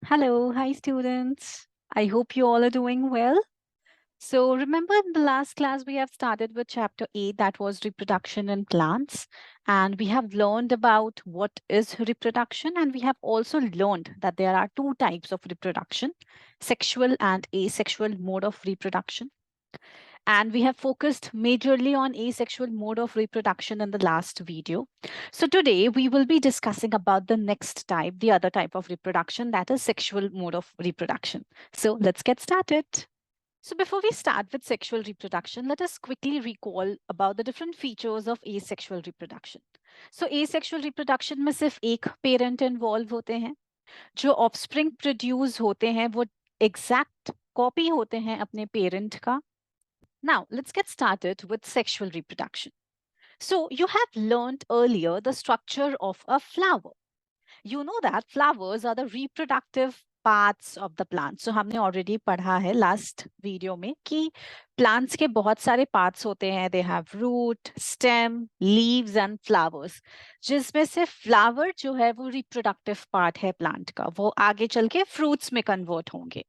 Hello, hi students. I hope you all are doing well. So remember in the last class we have started with chapter 8 that was reproduction in plants, and we have learned about what is reproduction, and we have also learned that there are two types of reproduction, sexual and asexual mode of reproduction. And we have focused majorly on asexual mode of reproduction in the last video. So today we will be discussing about the next type, the other type of reproduction, that is sexual mode of reproduction. So let's get started. So before we start with sexual reproduction, let us quickly recall about the different features of asexual reproduction. So asexual reproduction में सिर्फ एक parent involve होते हैं, जो offspring produce होते हैं वो exact copy होते हैं अपने पेरेंट का. Now, let's get started with sexual reproduction. So, you have learned earlier the structure of a flower. You know that flowers are the reproductive parts of the plant. So, हमने already पढ़ा है last video में कि plants के बहुत सारे parts होते हैं. They have root, stem, leaves and flowers. जिसमें से flower जो है वो reproductive part है plant का. वो आगे चल के fruits में convert होंगे.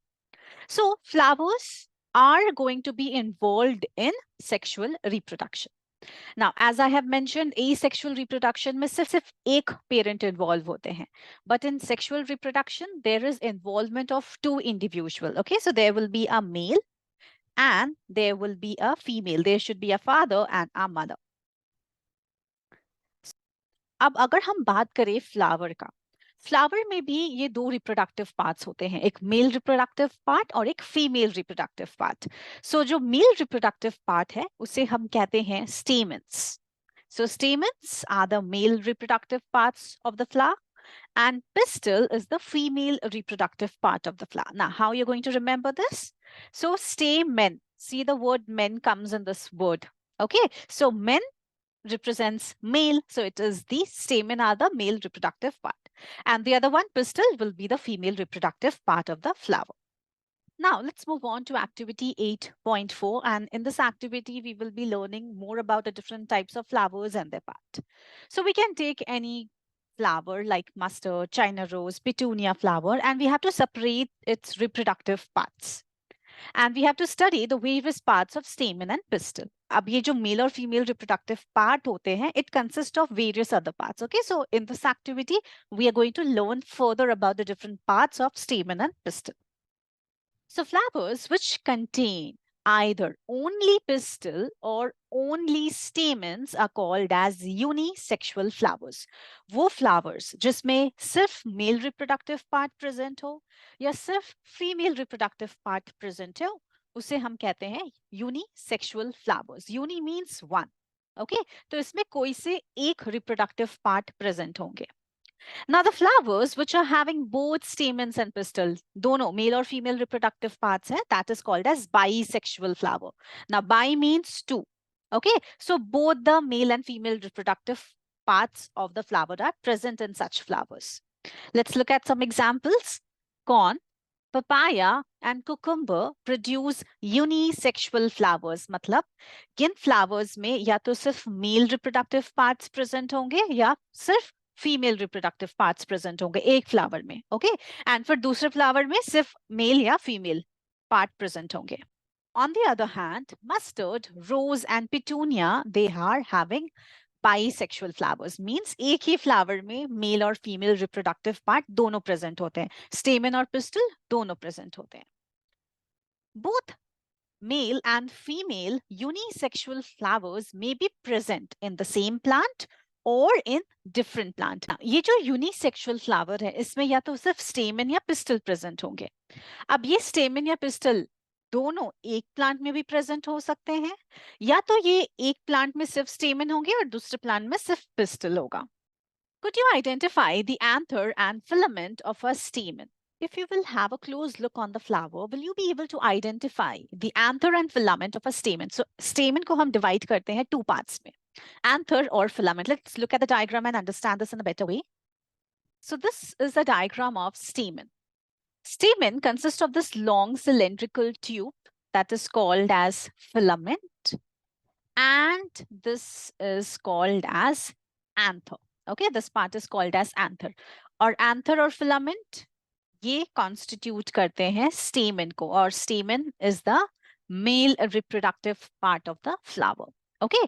So, flowers are going to be involved in sexual reproduction. Now, as I have mentioned, asexual reproduction में सिर्फ एक parent involved होते हैं. But in sexual reproduction, there is involvement of two individuals. Okay, so there will be a male and there will be a female. There should be a father and a mother. अब अगर हम बात करें flower का, flower में भी ये दो रिप्रोडक्टिव पार्ट्स होते हैं, एक मेल रिप्रोडक्टिव पार्ट और एक फीमेल रिप्रोडक्टिव पार्ट. सो जो मेल रिप्रोडक्टिव पार्ट है उसे हम कहते हैं stamens. So stamens are the male reproductive parts of the flower and pistil is the female reproductive part of the flower. Now, how you're going to remember this? So stamen, see the word men comes in this word. Okay, so men represents male. So it is the stamen are the male reproductive part. And the other one, pistil, will be the female reproductive part of the flower. Now, let's move on to activity 8.4. And in this activity, we will be learning more about the different types of flowers and their part. So we can take any flower like mustard, China rose, petunia flower, and we have to separate its reproductive parts. And we have to study the various parts of stamen and pistil. अब ये जो male और female reproductive part होते हैं, it consists of various other parts. Okay, so in this activity, we are going to learn further about the different parts of stamen and pistil. So flowers which contain either only pistil or only stamens are called as unisexual flowers. वो flowers जिसमें सिर्फ male reproductive part present हो या सिर्फ female reproductive part present हो, उसे हम कहते हैं unisexual flowers. Uni means one. Okay, तो इसमें कोई से एक reproductive part present होंगे. Now, the flowers which are having both stamens and pistils, dono male or female reproductive parts, hai, that is called as bisexual flower. Now, bi means two. Okay, so both the male and female reproductive parts of the flower are present in such flowers. Let's look at some examples. Corn, papaya and cucumber produce unisexual flowers. मतलब किन flowers में या तो सिर्फ male reproductive parts present होंगे या सिर्फ female reproductive parts present होंगे एक फ्लावर में. ओके, एंड फिर दूसरे फ्लावर में सिर्फ मेल या फीमेल पार्ट प्रेजेंट होंगे. On the other hand, mustard, rose and petunia, they are having bisexual flowers. Means एक ही फ्लावर में मेल और फीमेल रिप्रोडक्टिव पार्ट दोनों प्रेजेंट होते हैं, स्टेमन और पिस्टल दोनों प्रेजेंट होते हैं. Both male and female unisexual flowers may be present in the same plant or in different plant. ये जो unisexual flower है इसमें या तो सिर्फ stamen या pistil present होंगे. अब ये stamen या pistil दोनों एक प्लांट में भी प्रेजेंट हो सकते हैं या तो ये एक प्लांट में सिर्फ stamen होंगे और दूसरे प्लांट में सिर्फ pistil होगा. Could you identify the anther and filament of a stamen? If you will have a close look on the flower, will you be able to identify the anther and filament of a stamen? So, stamen को हम divide करते हैं two parts में, anther or filament. Let's look at the diagram and understand this in a better way. So, this is a diagram of stamen. Stamen consists of this long cylindrical tube that is called as filament, and this is called as anther. Okay, this part is called as anther. Or anther or filament, ये constitute करते हैं स्टेमन को, और स्टेमन is the male reproductive part of the flower. Okay,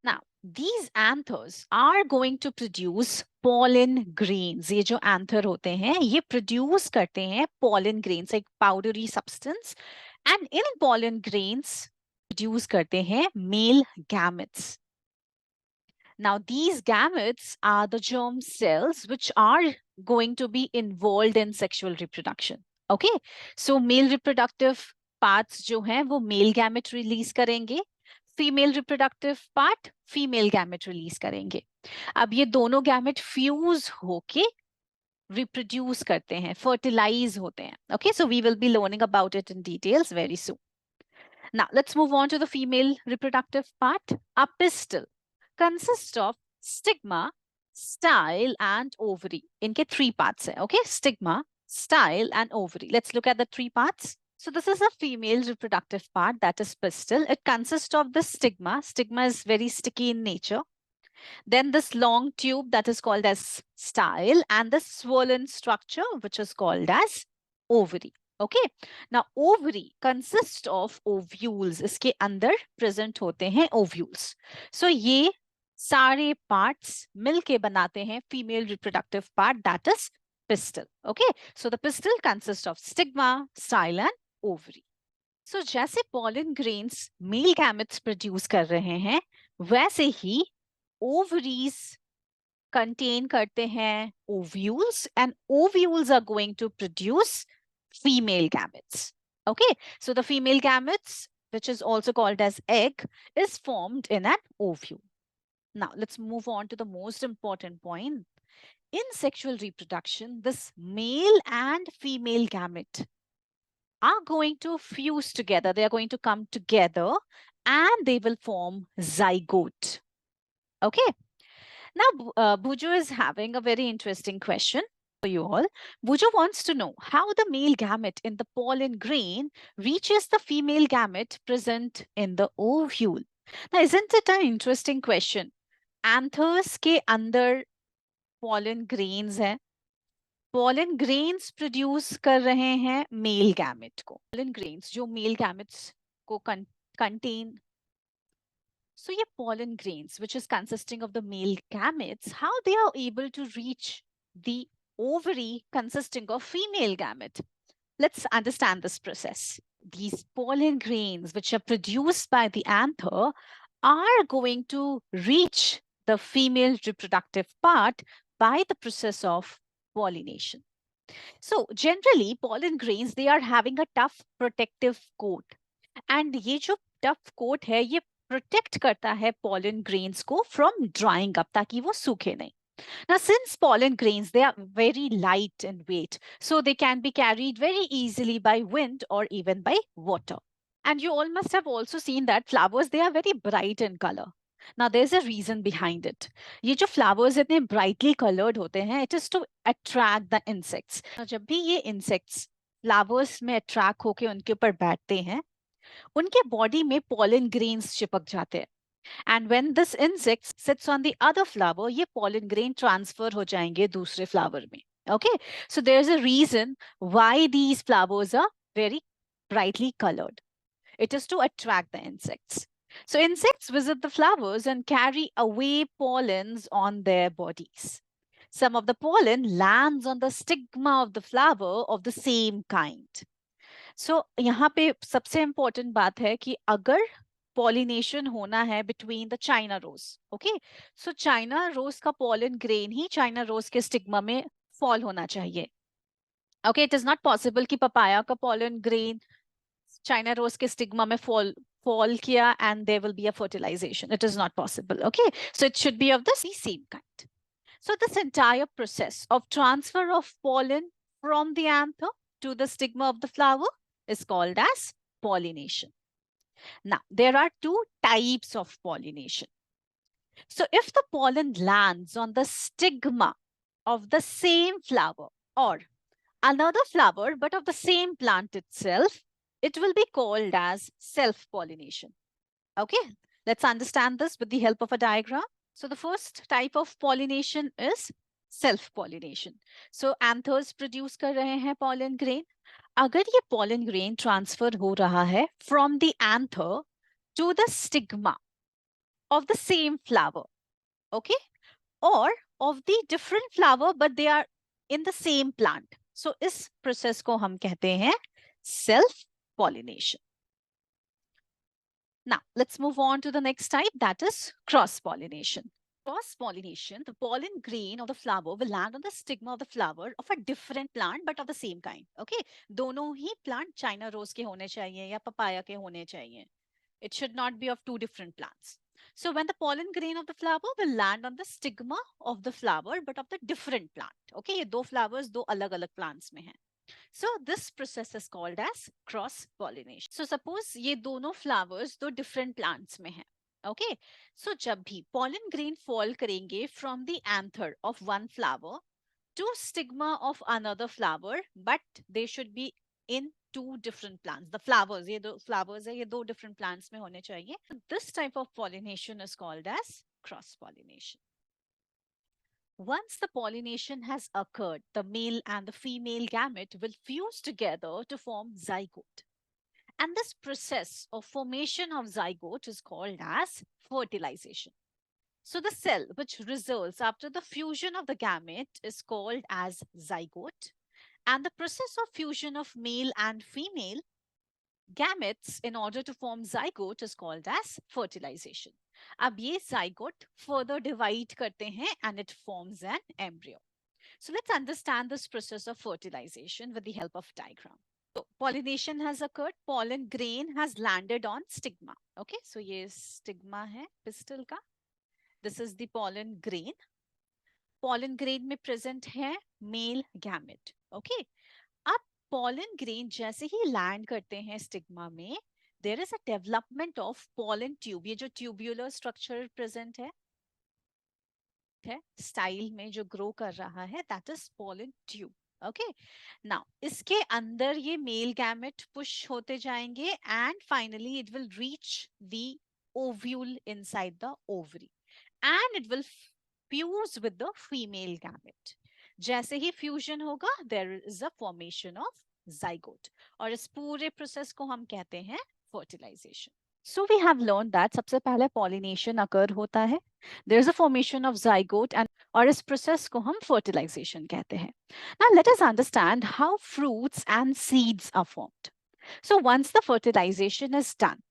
now these anthers are going to produce pollen grains. ये जो anther होते हैं ये produce करते हैं pollen grains, एक powdery substance, and in pollen grains produce करते हैं male gametes. Now these gametes are the germ cells which are going to be involved in sexual reproduction. Okay, so male reproductive parts जो हैं वो male gamete release करेंगे, female reproductive part female gamete release करेंगे. अब ये दोनों gamete fuse होके reproduce करते हैं, फर्टिलाइज होते हैं. Okay, so we will be learning about it in details very soon. Now let's move on to the female reproductive part. A pistil consist of stigma, style and ovary. इनके 3 parts हैं. Okay, stigma, style and ovary. Let's look at the 3 parts. So this is a female reproductive part, that is pistil. It consists of the stigma. Stigma is very sticky in nature. Then this long tube that is called as style, and the swollen structure which is called as ovary. Okay. Now ovary consists of ovules. इसके अंदर present होते हैं ovules. So ये सारे parts मिलके बनाते हैं female reproductive part, that is pistil. Okay. So the pistil consists of stigma, style and ovary. So जैसे pollen grains male gametes produce कर रहे हैं, वैसे ही ovaries contain करते हैं ovules, and ovules are going to produce female gametes. Okay, so the female gametes, which is also called as egg, is formed in an ovule. Now let's move on to the most important point. In sexual reproduction, this male and female gamete are going to fuse together. They are going to come together and they will form zygote. Okay. Now, Buju is having a very interesting question for you all. Buju wants to know how the male gamete in the pollen grain reaches the female gamete present in the ovule. Now, isn't it an interesting question? Anthers के अंदर pollen grains हैं. pollen grains produce कर रहे हैं male gamete को. pollen grains जो male gametes को contain. So ये pollen grains, which is consisting of the male gametes, how they are able to reach the ovary consisting of female gamete? Let's understand this process. These pollen grains, which are produced by the anther, are going to reach the female reproductive part by the process of pollination. So generally pollen grains, they are having a tough protective coat, and ये जो tough coat है ये protect करता है pollen grains को from drying up, ताकि वो सूखे नहीं. Now since pollen grains, they are very light in weight, so they can be carried very easily by wind or even by water. And you all must have also seen that flowers, they are very bright in color. Now there's a reason behind it. ये जो flowers इतने brightly colored होते हैं, it is to attract the insects. Now जब भी ये insects flowers में attract होके उनके ऊपर बैठते हैं, उनके body में pollen grains चिपक जाते हैं. And when this insect sits on the other flower, ये pollen grain transfer हो जाएंगे दूसरे flower में. Okay, so there's a reason why these flowers are very brightly colored. It is to attract the insects. So insects visit the flowers and carry away pollens on their bodies. Some of the pollen lands on the stigma of the flower of the same kind. So यहाँ पे सबसे important बात है कि अगर pollination होना है between the China rose, okay? So China rose का pollen grain ही China rose के stigma में fall होना चाहिए. Okay, it is not possible कि papaya का pollen grain China rose के stigma में fall किया and there will be a fertilization. It is not possible. Okay, so it should be of the same kind. So this entire process of transfer of pollen from the anther to the stigma of the flower is called as pollination. Now there are 2 types of pollination. So if the pollen lands on the stigma of the same flower or another flower but of the same plant itself, it will be called as self-pollination. Okay, let's understand this with the help of a diagram. So the first type of pollination is self pollination. So anthers produce कर रहे हैं pollen grain. अगर ये pollen grain transfer हो रहा है from the anther to the stigma of the same flower, okay, or of the different flower but they are in the same plant. So इस process को हम कहते हैं self pollination. Now let's move on to the next type, that is cross pollination. Cross pollination, the pollen grain of the flower will land on the stigma of the flower of a different plant but of the same kind. Okay, दोनों ही plant China rose के होने चाहिए या papaya के होने चाहिए. It should not be of two different plants. So when the pollen grain of the flower will land on the stigma of the flower but of the different plant. Okay, ये दो flowers दो अलग-अलग plants में हैं. So this process is called as cross pollination. So suppose ये दोनों flowers दो different plants में हैं. Okay, so जब भी pollen grain fall करेंगे from the anther of one flower to stigma of another flower, but they should be in two different plants. The flowers, ये दो flowers है, ये दो different plants में होने चाहिए. This type of pollination is called as cross pollination. Once the pollination has occurred, the male and the female gamete will fuse together to form zygote. And this process of formation of zygote is called as fertilization. So the cell which results after the fusion of the gamete is called as zygote. And the process of fusion of male and female gametes in order to form zygote is called as fertilization. अब ये zygote further divide करते हैं and it forms an embryo. So let's understand this process of fertilization with the help of diagram. So pollination has occurred, pollen grain has landed on stigma. Okay, so ये stigma है pistil का. This is the pollen grain. Pollen grain में present है male gamete. Okay, अब pollen grain जैसे ही land करते हैं stigma में, there is a development of pollen tube. ये जो tubular structure present है style में जो grow कर रहा है, that is pollen tube. Okay, now इसके अंदर ये male gamete push होते जाएंगे and finally it will reach the ovule inside the ovary and it will fuse with the female gamete. जैसे ही fusion होगा, there is a formation of zygote. और इस पूरे process को हम कहते हैं fertilization. So we have learned that सबसे पहले pollination occur होता है. There is a formation of zygote and और इस process को हम fertilization कहते हैं. Now let us understand how fruits and seeds are formed. So once the fertilization is done,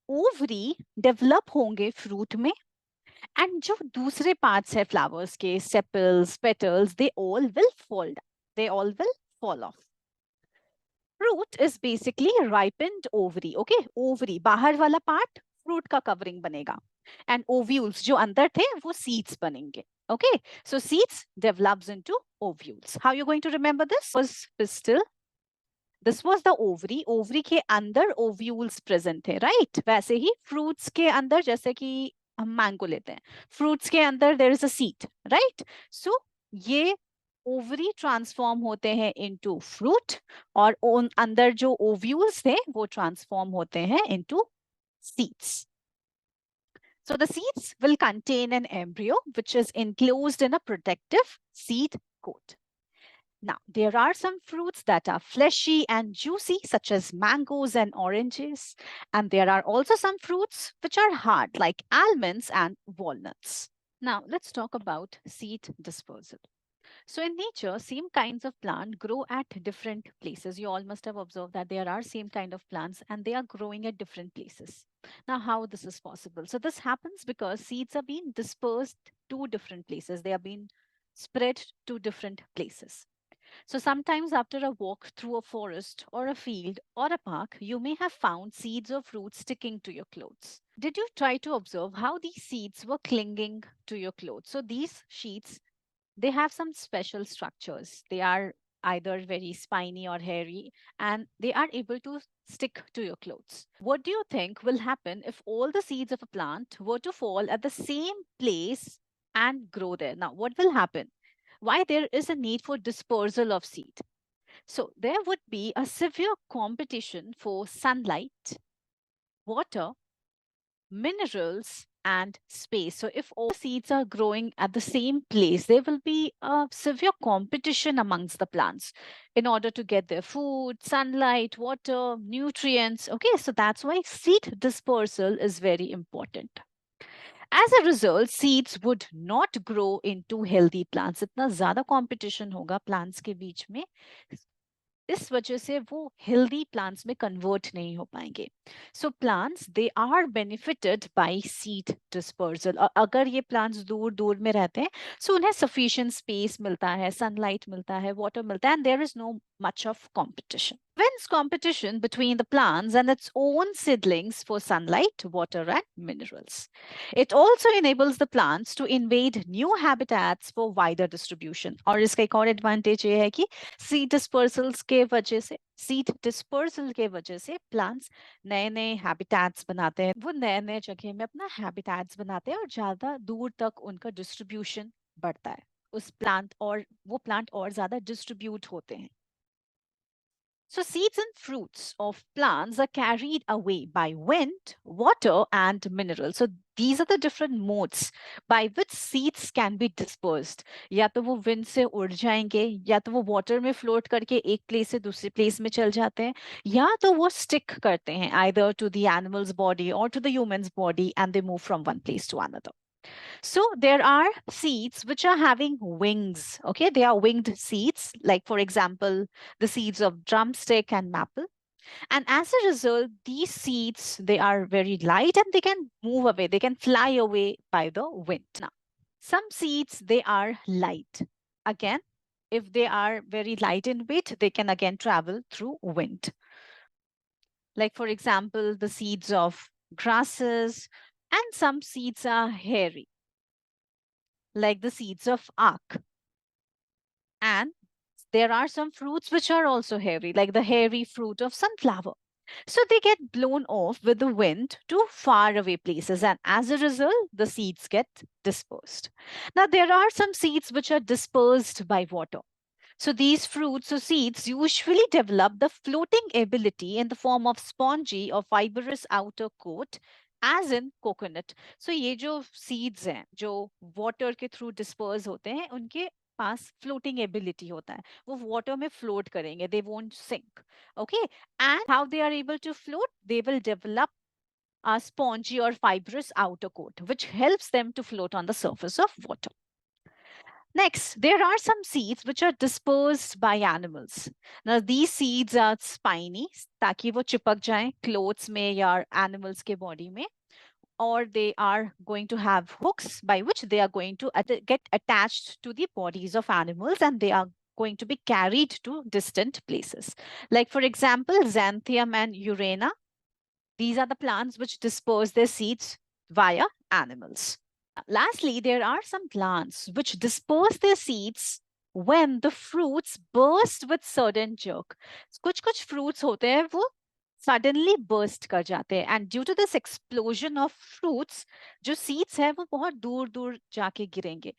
ovary develop होंगे fruit में and जो दूसरे parts है flowers के sepals, petals, they all will fall down. They all will fall off. Fruit is basically ripened ovary. Okay, ovary बाहर वाला part fruit का covering बनेगा and ovules जो अंदर थे वो seeds बनेंगे. Okay, so seeds develops into ovules. How are you going to remember this? Was pistil. This was the ovary. Ovary के अंदर ovules present थे, right? वैसे ही fruits के अंदर जैसे कि हम mango लेते हैं. Fruits के अंदर there is a seed, right? So ये ovary transform होते हैं into fruit और अंदर जो ovules थे वो transform होते हैं into seeds. So the seeds will contain an embryo which is enclosed in a protective seed coat. Now, there are some fruits that are fleshy and juicy, such as mangoes and oranges. And there are also some fruits which are hard, like almonds and walnuts. Now, let's talk about seed dispersal. So in nature, same kinds of plant grow at different places. You all must have observed that there are same kind of plants and they are growing at different places. Now, how this is possible? So this happens because seeds are being dispersed to different places. They are being spread to different places. So sometimes after a walk through a forest or a field or a park, you may have found seeds or fruits sticking to your clothes. Did you try to observe how these seeds were clinging to your clothes? So these sheets, they have some special structures. They are either very spiny or hairy and they are able to stick to your clothes. What do you think will happen if all the seeds of a plant were to fall at the same place and grow there? Now, what will happen? Why there is a need for dispersal of seed? So there would be a severe competition for sunlight, water, minerals, and space. So if all seeds are growing at the same place, there will be a severe competition amongst the plants in order to get their food, sunlight, water, nutrients. Okay, so that's why seed dispersal is very important. As a result, seeds would not grow into healthy plants. इतना ज्यादा competition होगा plants के बीच में, इस वजह से वो healthy plants में कन्वर्ट नहीं हो पाएंगे. So plants they are benefited by seed dispersal. और अगर ये प्लांट्स दूर दूर में रहते हैं, सो उन्हें सफिशिएंट स्पेस मिलता है, सनलाइट मिलता है, वाटर मिलता है, and there is no much of competition. Prevents competition between the plants and its own seedlings for sunlight, water, and minerals. It also enables the plants to invade new habitats for wider distribution. और इसका एक और advantage ये है कि seed dispersal के वजह से प्लांट्स नए नए हैबिटेट्स बनाते हैं. वो नए नए जगह में अपना हैबिटेट्स बनाते हैं और ज्यादा दूर तक उनका डिस्ट्रीब्यूशन बढ़ता है. उस प्लांट और वो प्लांट और ज्यादा डिस्ट्रीब्यूट होते हैं. So seeds and fruits of plants are carried away by wind, water, and minerals. So these are the different modes by which seeds can be dispersed. या तो वो wind से उड़ जाएंगे, या तो वो water में float करके एक place से दूसरे place में चल जाते हैं, या तो वो stick करते हैं either to the animal's body or to the human's body and they move from one place to another. So there are seeds which are having wings. Okay, they are winged seeds, like for example, the seeds of drumstick and maple. And as a result, these seeds, they are very light and they can move away. They can fly away by the wind. Now, some seeds, they are light. Again, if they are very light in weight, they can again travel through wind. Like for example, the seeds of grasses, and some seeds are hairy, like the seeds of ack. And there are some fruits which are also hairy, like the hairy fruit of sunflower. So they get blown off with the wind to far away places, and as a result, the seeds get dispersed. Now, there are some seeds which are dispersed by water. So these fruits or seeds usually develop the floating ability in the form of spongy or fibrous outer coat, as in coconut. So ये जो seeds हैं, जो water के through disperse होते हैं, उनके पास floating ability होता है. वो water में float करेंगे, they won't sink. Okay, and how they are able to float? They will develop a spongy or fibrous outer coat, which helps them to float on the surface of water. Next, there are some seeds which are dispersed by animals. Now, these seeds are spiny, ताकि वो चिपक जाएं clothes में या animals के body में, or they are going to have hooks by which they are going to get attached to the bodies of animals and they are going to be carried to distant places. Like for example, xanthium and urena. These are the plants which disperse their seeds via animals. Lastly, there are some plants which disperse their seeds when the fruits burst with sudden jerk. कुछ fruits होते हैं वो suddenly burst कर जाते हैं, and due to this explosion of fruits, जो seeds है वो बहुत दूर दूर जाके गिरेंगे.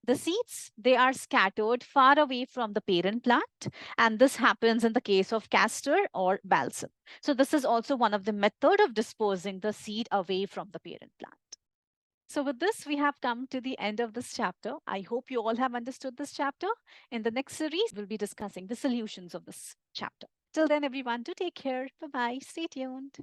The seeds, they are scattered far away from the parent plant, and this happens in the case of castor or balsam. So this is also one of the method of disposing the seed away from the parent plant. So with this, we have come to the end of this chapter. I hope you all have understood this chapter. In the next series, we'll be discussing the solutions of this chapter. Till then, everyone, do take care. Bye-bye. Stay tuned.